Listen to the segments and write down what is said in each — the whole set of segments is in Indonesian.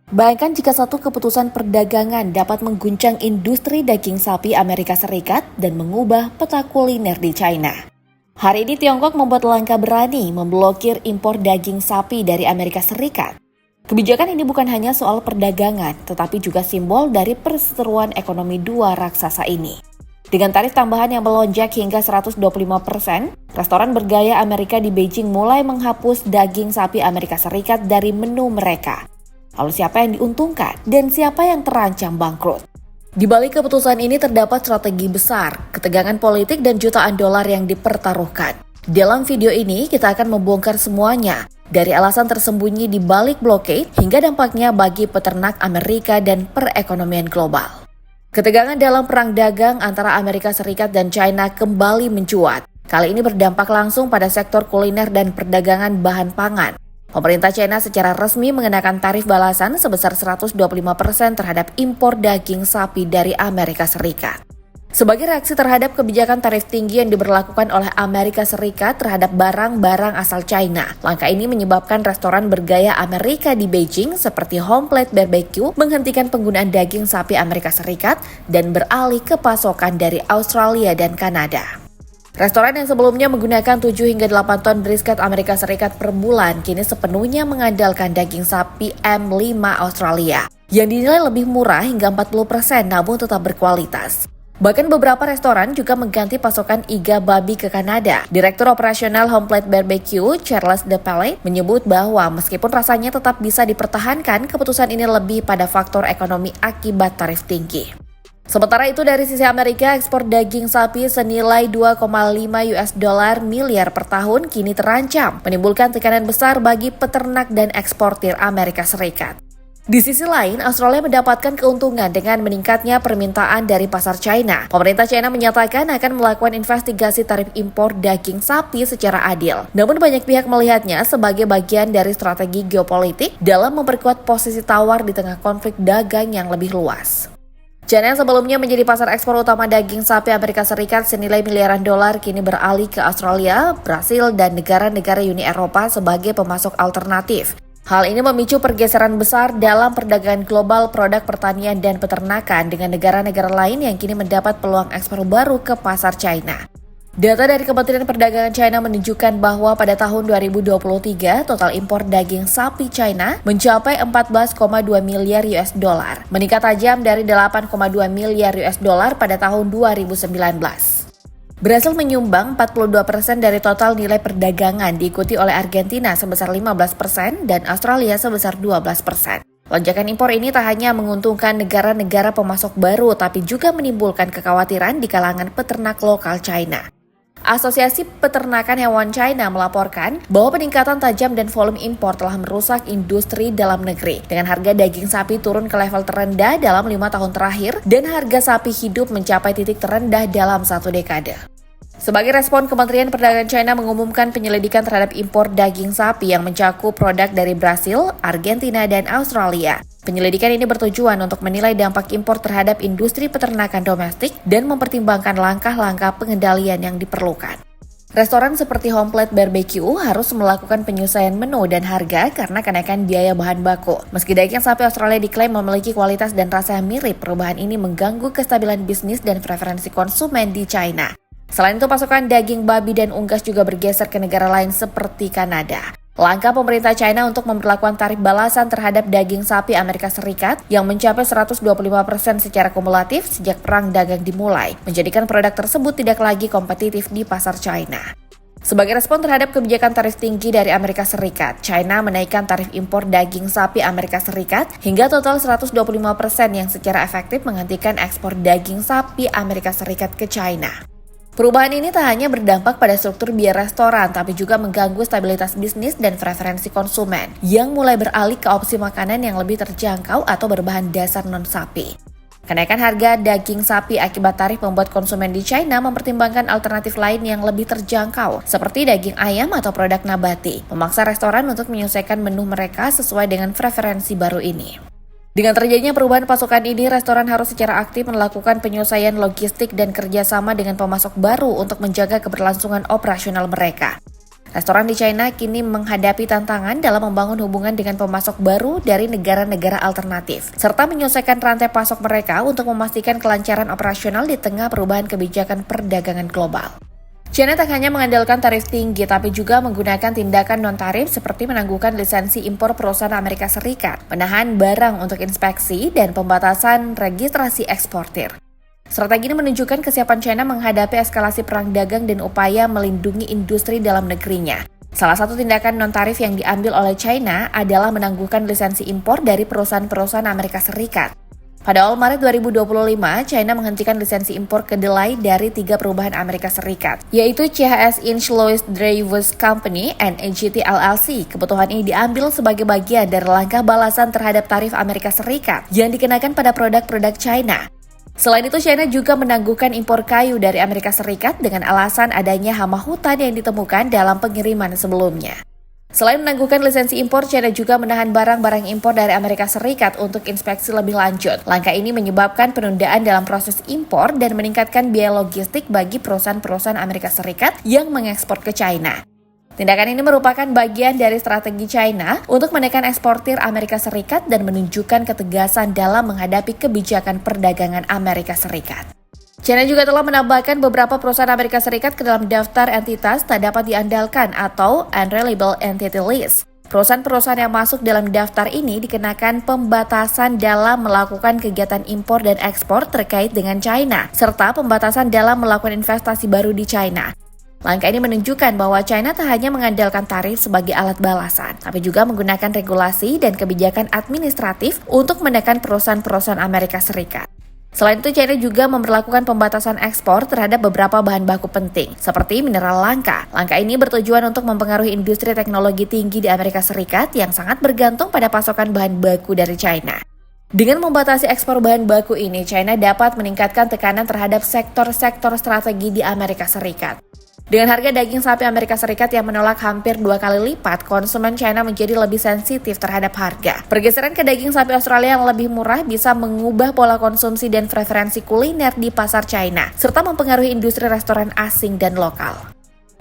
Bayangkan jika satu keputusan perdagangan dapat mengguncang industri daging sapi Amerika Serikat dan mengubah peta kuliner di China. Hari ini Tiongkok membuat langkah berani memblokir impor daging sapi dari Amerika Serikat. Kebijakan ini bukan hanya soal perdagangan, tetapi juga simbol dari perseteruan ekonomi dua raksasa ini. Dengan tarif tambahan yang melonjak hingga 125%, restoran bergaya Amerika di Beijing mulai menghapus daging sapi Amerika Serikat dari menu mereka. Lalu siapa yang diuntungkan dan siapa yang terancam bangkrut? Di balik keputusan ini terdapat strategi besar, ketegangan politik dan jutaan dolar yang dipertaruhkan. Dalam video ini kita akan membongkar semuanya, dari alasan tersembunyi di balik blockade hingga dampaknya bagi peternak Amerika dan perekonomian global. Ketegangan dalam perang dagang antara Amerika Serikat dan China kembali mencuat. Kali ini berdampak langsung pada sektor kuliner dan perdagangan bahan pangan. Pemerintah China secara resmi mengenakan tarif balasan sebesar 125% terhadap impor daging sapi dari Amerika Serikat. Sebagai reaksi terhadap kebijakan tarif tinggi yang diberlakukan oleh Amerika Serikat terhadap barang-barang asal China, langkah ini menyebabkan restoran bergaya Amerika di Beijing seperti Home Plate Barbecue menghentikan penggunaan daging sapi Amerika Serikat dan beralih ke pasokan dari Australia dan Kanada. Restoran yang sebelumnya menggunakan 7 hingga 8 ton brisket Amerika Serikat per bulan kini sepenuhnya mengandalkan daging sapi M5 Australia yang dinilai lebih murah hingga 40% namun tetap berkualitas. Bahkan beberapa restoran juga mengganti pasokan iga babi ke Kanada. Direktur operasional Home Plate Barbecue, Charles DePalle, menyebut bahwa meskipun rasanya tetap bisa dipertahankan, keputusan ini lebih pada faktor ekonomi akibat tarif tinggi. Sementara itu dari sisi Amerika, ekspor daging sapi senilai 2,5 miliar per tahun kini terancam, menimbulkan tekanan besar bagi peternak dan eksportir Amerika Serikat. Di sisi lain, Australia mendapatkan keuntungan dengan meningkatnya permintaan dari pasar China. Pemerintah China menyatakan akan melakukan investigasi tarif impor daging sapi secara adil. Namun banyak pihak melihatnya sebagai bagian dari strategi geopolitik dalam memperkuat posisi tawar di tengah konflik dagang yang lebih luas. China yang sebelumnya menjadi pasar ekspor utama daging sapi Amerika Serikat senilai miliaran dolar kini beralih ke Australia, Brasil, dan negara-negara Uni Eropa sebagai pemasok alternatif. Hal ini memicu pergeseran besar dalam perdagangan global produk pertanian dan peternakan dengan negara-negara lain yang kini mendapat peluang ekspor baru ke pasar China. Data dari Kementerian Perdagangan China menunjukkan bahwa pada tahun 2023, total impor daging sapi China mencapai 14,2 miliar US dollar, meningkat tajam dari 8,2 miliar US dollar pada tahun 2019. Brasil menyumbang 42% dari total nilai perdagangan, diikuti oleh Argentina sebesar 15% dan Australia sebesar 12%. Lonjakan impor ini tak hanya menguntungkan negara-negara pemasok baru, tapi juga menimbulkan kekhawatiran di kalangan peternak lokal China. Asosiasi Peternakan Hewan China melaporkan bahwa peningkatan tajam dan volume impor telah merusak industri dalam negeri, dengan harga daging sapi turun ke level terendah dalam 5 tahun terakhir dan harga sapi hidup mencapai titik terendah dalam 1 dekade. Sebagai respon, Kementerian Perdagangan China mengumumkan penyelidikan terhadap impor daging sapi yang mencakup produk dari Brasil, Argentina, dan Australia. Penyelidikan ini bertujuan untuk menilai dampak impor terhadap industri peternakan domestik dan mempertimbangkan langkah-langkah pengendalian yang diperlukan. Restoran seperti Home Plate Barbecue harus melakukan penyesuaian menu dan harga karena kenaikan biaya bahan baku. Meski daging sapi Australia diklaim memiliki kualitas dan rasa yang mirip, perubahan ini mengganggu kestabilan bisnis dan preferensi konsumen di China. Selain itu, pasokan daging babi dan unggas juga bergeser ke negara lain seperti Kanada. Langkah pemerintah China untuk memperlakukan tarif balasan terhadap daging sapi Amerika Serikat yang mencapai 125% secara kumulatif sejak perang dagang dimulai, menjadikan produk tersebut tidak lagi kompetitif di pasar China. Sebagai respon terhadap kebijakan tarif tinggi dari Amerika Serikat, China menaikkan tarif impor daging sapi Amerika Serikat hingga total 125% yang secara efektif menghentikan ekspor daging sapi Amerika Serikat ke China. Perubahan ini tak hanya berdampak pada struktur biaya restoran, tapi juga mengganggu stabilitas bisnis dan preferensi konsumen yang mulai beralih ke opsi makanan yang lebih terjangkau atau berbahan dasar non-sapi. Kenaikan harga daging sapi akibat tarif membuat konsumen di China mempertimbangkan alternatif lain yang lebih terjangkau, seperti daging ayam atau produk nabati, memaksa restoran untuk menyesuaikan menu mereka sesuai dengan preferensi baru ini. Dengan terjadinya perubahan pasokan ini, restoran harus secara aktif melakukan penyelesaian logistik dan kerjasama dengan pemasok baru untuk menjaga keberlangsungan operasional mereka. Restoran di China kini menghadapi tantangan dalam membangun hubungan dengan pemasok baru dari negara-negara alternatif, serta menyelesaikan rantai pasok mereka untuk memastikan kelancaran operasional di tengah perubahan kebijakan perdagangan global. China tak hanya mengandalkan tarif tinggi, tapi juga menggunakan tindakan non-tarif seperti menangguhkan lisensi impor perusahaan Amerika Serikat, menahan barang untuk inspeksi, dan pembatasan registrasi eksportir. Strategi ini menunjukkan kesiapan China menghadapi eskalasi perang dagang dan upaya melindungi industri dalam negerinya. Salah satu tindakan non-tarif yang diambil oleh China adalah menangguhkan lisensi impor dari perusahaan-perusahaan Amerika Serikat. Pada awal Maret 2025, China menghentikan lisensi impor kedelai dari 3 perusahaan Amerika Serikat, yaitu CHS Inch Louis Dreyfus Company and AGT LLC. Keputusan ini diambil sebagai bagian dari langkah balasan terhadap tarif Amerika Serikat yang dikenakan pada produk-produk China. Selain itu, China juga menangguhkan impor kayu dari Amerika Serikat dengan alasan adanya hama hutan yang ditemukan dalam pengiriman sebelumnya. Selain menangguhkan lisensi impor, China juga menahan barang-barang impor dari Amerika Serikat untuk inspeksi lebih lanjut. Langkah ini menyebabkan penundaan dalam proses impor dan meningkatkan biaya logistik bagi perusahaan-perusahaan Amerika Serikat yang mengekspor ke China. Tindakan ini merupakan bagian dari strategi China untuk menekan eksportir Amerika Serikat dan menunjukkan ketegasan dalam menghadapi kebijakan perdagangan Amerika Serikat. China juga telah menambahkan beberapa perusahaan Amerika Serikat ke dalam daftar entitas tak dapat diandalkan atau Unreliable Entity List. Perusahaan-perusahaan yang masuk dalam daftar ini dikenakan pembatasan dalam melakukan kegiatan impor dan ekspor terkait dengan China, serta pembatasan dalam melakukan investasi baru di China. Langkah ini menunjukkan bahwa China tak hanya mengandalkan tarif sebagai alat balasan, tapi juga menggunakan regulasi dan kebijakan administratif untuk menekan perusahaan-perusahaan Amerika Serikat. Selain itu, China juga memberlakukan pembatasan ekspor terhadap beberapa bahan baku penting, seperti mineral langka. Langkah ini bertujuan untuk mempengaruhi industri teknologi tinggi di Amerika Serikat yang sangat bergantung pada pasokan bahan baku dari China. Dengan membatasi ekspor bahan baku ini, China dapat meningkatkan tekanan terhadap sektor-sektor strategi di Amerika Serikat. Dengan harga daging sapi Amerika Serikat yang menolak hampir 2 kali lipat, konsumen China menjadi lebih sensitif terhadap harga. Pergeseran ke daging sapi Australia yang lebih murah bisa mengubah pola konsumsi dan preferensi kuliner di pasar China, serta mempengaruhi industri restoran asing dan lokal.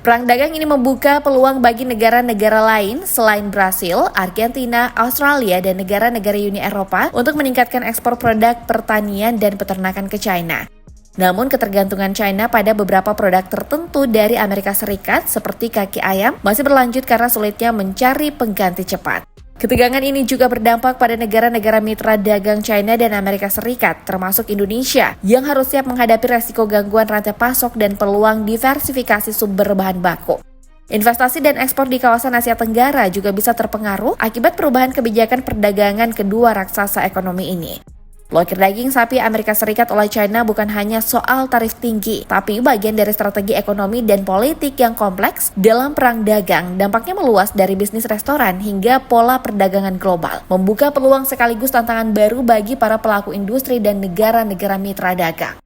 Perang dagang ini membuka peluang bagi negara-negara lain selain Brasil, Argentina, Australia, dan negara-negara Uni Eropa untuk meningkatkan ekspor produk pertanian dan peternakan ke China. Namun ketergantungan China pada beberapa produk tertentu dari Amerika Serikat seperti kaki ayam masih berlanjut karena sulitnya mencari pengganti cepat. Ketegangan ini juga berdampak pada negara-negara mitra dagang China dan Amerika Serikat, termasuk Indonesia, yang harus siap menghadapi resiko gangguan rantai pasok dan peluang diversifikasi sumber bahan baku. Investasi dan ekspor di kawasan Asia Tenggara juga bisa terpengaruh akibat perubahan kebijakan perdagangan kedua raksasa ekonomi ini. Blokir daging sapi Amerika Serikat oleh China bukan hanya soal tarif tinggi, tapi bagian dari strategi ekonomi dan politik yang kompleks dalam perang dagang. Dampaknya meluas dari bisnis restoran hingga pola perdagangan global, membuka peluang sekaligus tantangan baru bagi para pelaku industri dan negara-negara mitra dagang.